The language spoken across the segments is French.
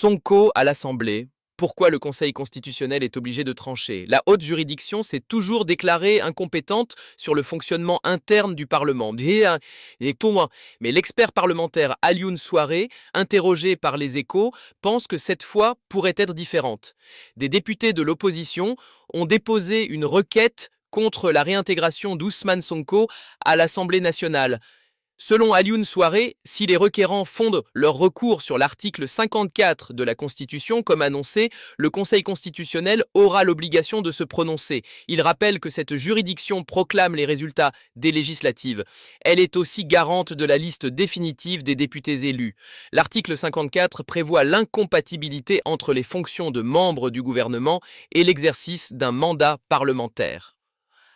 Sonko à l'Assemblée. Pourquoi le Conseil constitutionnel est obligé de trancher? La haute juridiction s'est toujours déclarée incompétente sur le fonctionnement interne du Parlement. Mais l'expert parlementaire Alioune Souaré, interrogé par les Échos, pense que cette fois pourrait être différente. Des députés de l'opposition ont déposé une requête contre la réintégration d'Ousmane Sonko à l'Assemblée nationale. Selon Alioune Souaré, si les requérants fondent leur recours sur l'article 54 de la Constitution, comme annoncé, le Conseil constitutionnel aura l'obligation de se prononcer. Il rappelle que cette juridiction proclame les résultats des législatives. Elle est aussi garante de la liste définitive des députés élus. L'article 54 prévoit l'incompatibilité entre les fonctions de membres du gouvernement et l'exercice d'un mandat parlementaire.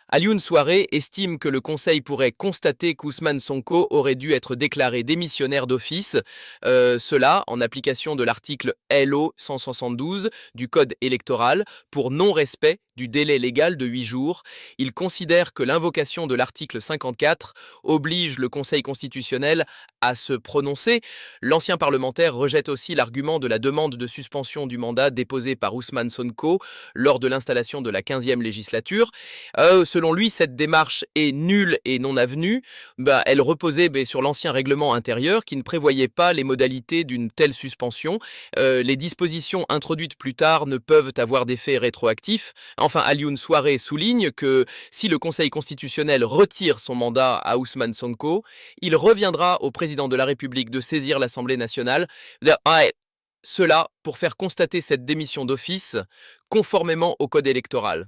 Alioune Souaré estime que le Conseil pourrait constater qu'Ousmane Sonko aurait dû être déclaré démissionnaire d'office, cela en application de l'article LO 172 du Code électoral pour non-respect du délai légal de 8 jours. Il considère que l'invocation de l'article 54 oblige le Conseil constitutionnel à se prononcer. L'ancien parlementaire rejette aussi l'argument de la demande de suspension du mandat déposée par Ousmane Sonko lors de l'installation de la 15e législature. Selon lui, cette démarche est nulle et non avenue. Elle reposait sur l'ancien règlement intérieur qui ne prévoyait pas les modalités d'une telle suspension. Les dispositions introduites plus tard ne peuvent avoir d'effet rétroactif. Enfin, Alioune Souaré souligne que si le Conseil constitutionnel retire son mandat à Ousmane Sonko, il reviendra au président de la République de saisir l'Assemblée nationale. Cela pour faire constater cette démission d'office conformément au Code électoral.